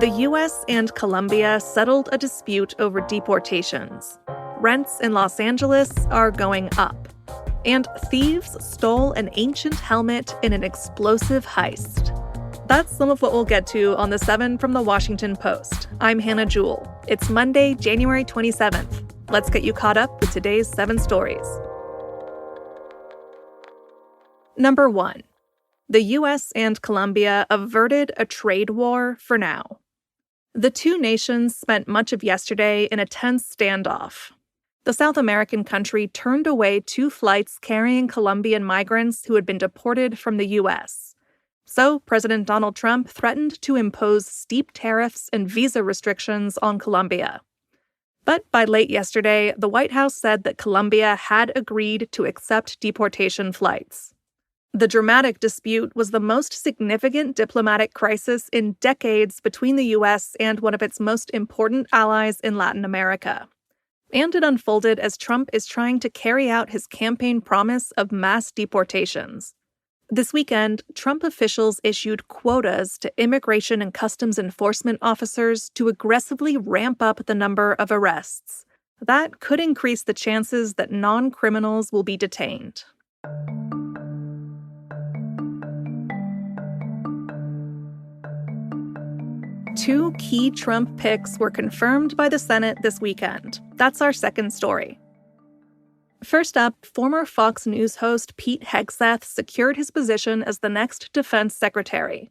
The U.S. and Colombia settled a dispute over deportations. Rents in Los Angeles are going up. And thieves stole an ancient helmet in an explosive heist. That's some of what we'll get to on The 7 from The Washington Post. I'm Hannah Jewell. It's Monday, January 27th. Let's get you caught up with today's 7 stories. Number 1. The U.S. and Colombia averted a trade war for now. The two nations spent much of yesterday in a tense standoff. The South American country turned away 2 flights carrying Colombian migrants who had been deported from the U.S. So President Donald Trump threatened to impose steep tariffs and visa restrictions on Colombia. But by late yesterday, the White House said that Colombia had agreed to accept deportation flights. The dramatic dispute was the most significant diplomatic crisis in decades between the U.S. and one of its most important allies in Latin America. And it unfolded as Trump is trying to carry out his campaign promise of mass deportations. This weekend, Trump officials issued quotas to immigration and customs enforcement officers to aggressively ramp up the number of arrests. That could increase the chances that non-criminals will be detained. Two key Trump picks were confirmed by the Senate this weekend. That's our second story. First up, former Fox News host Pete Hegseth secured his position as the next defense secretary.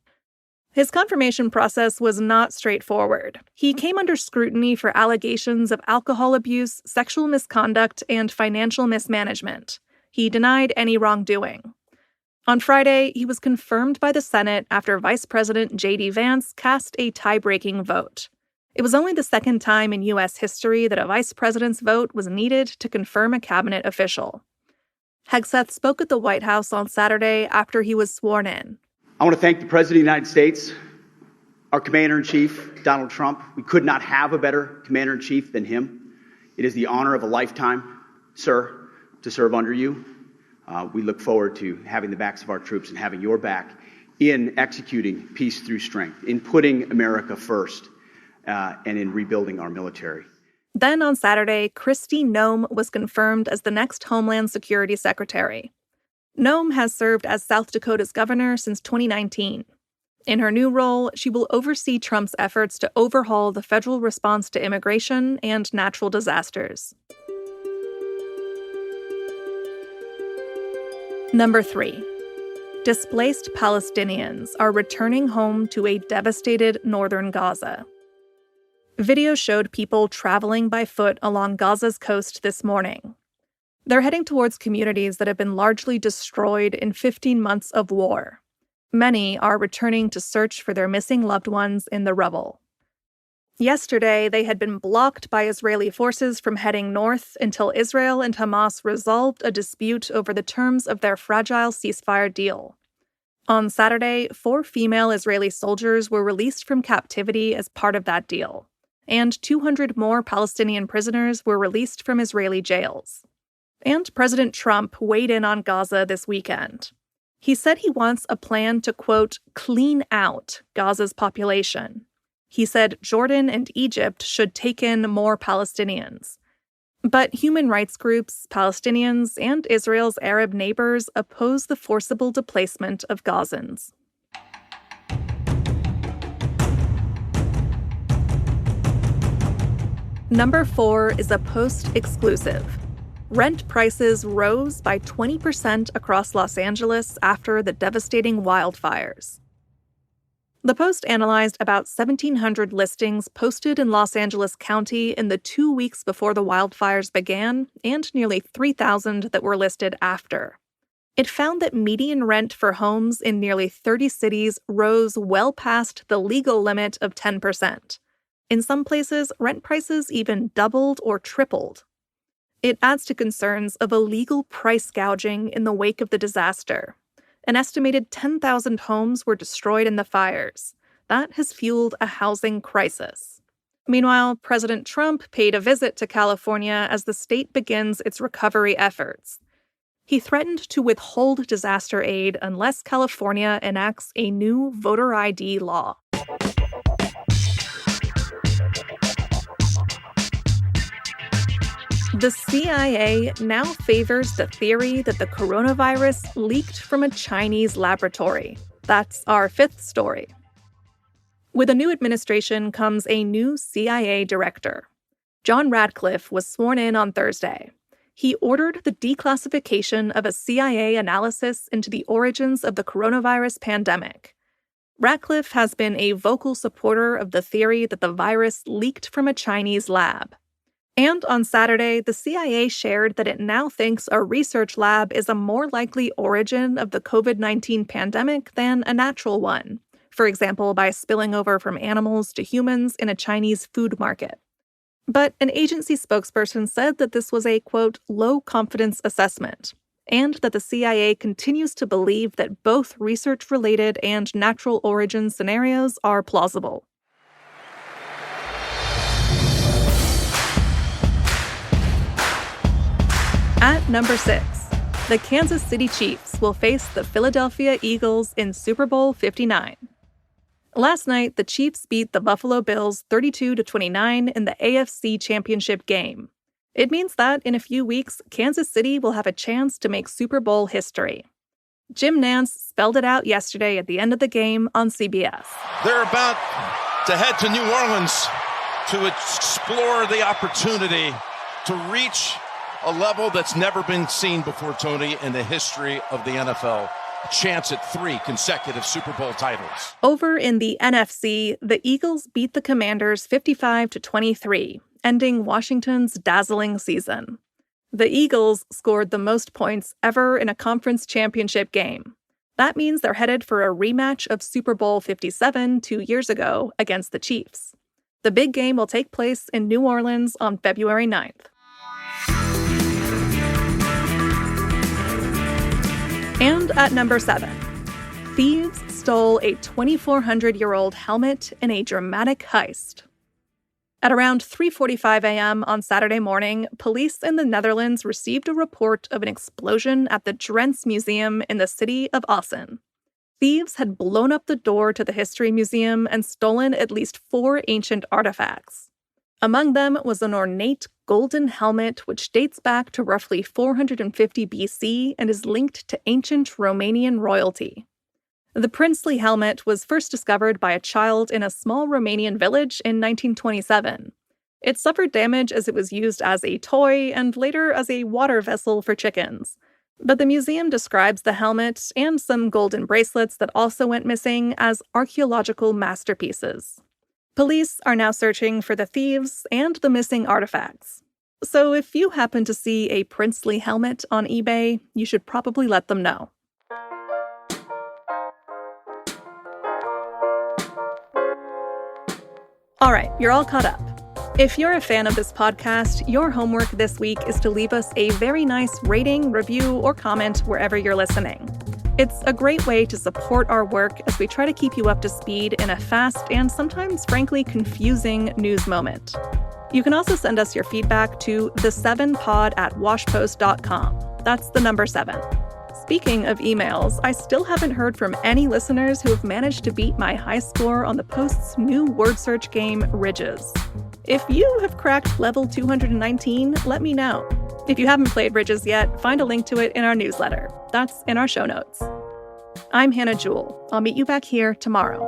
His confirmation process was not straightforward. He came under scrutiny for allegations of alcohol abuse, sexual misconduct, and financial mismanagement. He denied any wrongdoing. On Friday, he was confirmed by the Senate after Vice President J.D. Vance cast a tie-breaking vote. It was only the second time in U.S. history that a vice president's vote was needed to confirm a cabinet official. Hegseth spoke at the White House on Saturday after he was sworn in. I want to thank the President of the United States, our Commander-in-Chief, Donald Trump. We could not have a better Commander-in-Chief than him. It is the honor of a lifetime, sir, to serve under you. We look forward to having the backs of our troops and having your back in executing peace through strength, in putting America first, and in rebuilding our military. Then on Saturday, Kristi Noem was confirmed as the next Homeland Security Secretary. Noem has served as South Dakota's governor since 2019. In her new role, she will oversee Trump's efforts to overhaul the federal response to immigration and natural disasters. Number 3. Displaced Palestinians are returning home to a devastated northern Gaza. Video showed people traveling by foot along Gaza's coast this morning. They're heading towards communities that have been largely destroyed in 15 months of war. Many are returning to search for their missing loved ones in the rubble. Yesterday, they had been blocked by Israeli forces from heading north until Israel and Hamas resolved a dispute over the terms of their fragile ceasefire deal. On Saturday, 4 female Israeli soldiers were released from captivity as part of that deal, and 200 more Palestinian prisoners were released from Israeli jails. And President Trump weighed in on Gaza this weekend. He said he wants a plan to, quote, clean out Gaza's population. He said Jordan and Egypt should take in more Palestinians. But human rights groups, Palestinians, and Israel's Arab neighbors oppose the forcible displacement of Gazans. Number 4 is a Post exclusive. Rent prices rose by 20% across Los Angeles after the devastating wildfires. The Post analyzed about 1,700 listings posted in Los Angeles County in the 2 weeks before the wildfires began, and nearly 3,000 that were listed after. It found that median rent for homes in nearly 30 cities rose well past the legal limit of 10%. In some places, rent prices even doubled or tripled. It adds to concerns of illegal price gouging in the wake of the disaster. An estimated 10,000 homes were destroyed in the fires. That has fueled a housing crisis. Meanwhile, President Trump paid a visit to California as the state begins its recovery efforts. He threatened to withhold disaster aid unless California enacts a new voter ID law. The CIA now favors the theory that the coronavirus leaked from a Chinese laboratory. That's our fifth story. With a new administration comes a new CIA director. John Radcliffe was sworn in on Thursday. He ordered the declassification of a CIA analysis into the origins of the coronavirus pandemic. Radcliffe has been a vocal supporter of the theory that the virus leaked from a Chinese lab. And on Saturday, the CIA shared that it now thinks a research lab is a more likely origin of the COVID-19 pandemic than a natural one, for example, by spilling over from animals to humans in a Chinese food market. But an agency spokesperson said that this was a, quote, low-confidence assessment, and that the CIA continues to believe that both research-related and natural origin scenarios are plausible. At number 6, the Kansas City Chiefs will face the Philadelphia Eagles in Super Bowl 59. Last night, the Chiefs beat the Buffalo Bills 32-29 in the AFC Championship game. It means that in a few weeks, Kansas City will have a chance to make Super Bowl history. Jim Nantz spelled it out yesterday at the end of the game on CBS. They're about to head to New Orleans to explore the opportunity to reach a level that's never been seen before, Tony, in the history of the NFL. A chance at 3 consecutive Super Bowl titles. Over in the NFC, the Eagles beat the Commanders 55-23, ending Washington's dazzling season. The Eagles scored the most points ever in a conference championship game. That means they're headed for a rematch of Super Bowl 57 2 years ago against the Chiefs. The big game will take place in New Orleans on February 9th. And at number 7, thieves stole a 2,400-year-old helmet in a dramatic heist. At around 3:45 a.m. on Saturday morning, police in the Netherlands received a report of an explosion at the Drents Museum in the city of Assen. Thieves had blown up the door to the History Museum and stolen at least 4 ancient artifacts. Among them was an ornate golden helmet which dates back to roughly 450 BC and is linked to ancient Romanian royalty. The princely helmet was first discovered by a child in a small Romanian village in 1927. It suffered damage as it was used as a toy and later as a water vessel for chickens. But the museum describes the helmet and some golden bracelets that also went missing as archaeological masterpieces. Police are now searching for the thieves and the missing artifacts. So if you happen to see a princely helmet on eBay, you should probably let them know. All right, you're all caught up. If you're a fan of this podcast, your homework this week is to leave us a very nice rating, review, or comment wherever you're listening. It's a great way to support our work as we try to keep you up to speed in a fast and sometimes, frankly, confusing news moment. You can also send us your feedback to the7pod@washpost.com. That's the number 7. Speaking of emails, I still haven't heard from any listeners who have managed to beat my high score on the Post's new word search game, Ridges. If you have cracked level 219, let me know. If you haven't played Ridges yet, find a link to it in our newsletter. That's in our show notes. I'm Hannah Jewell. I'll meet you back here tomorrow.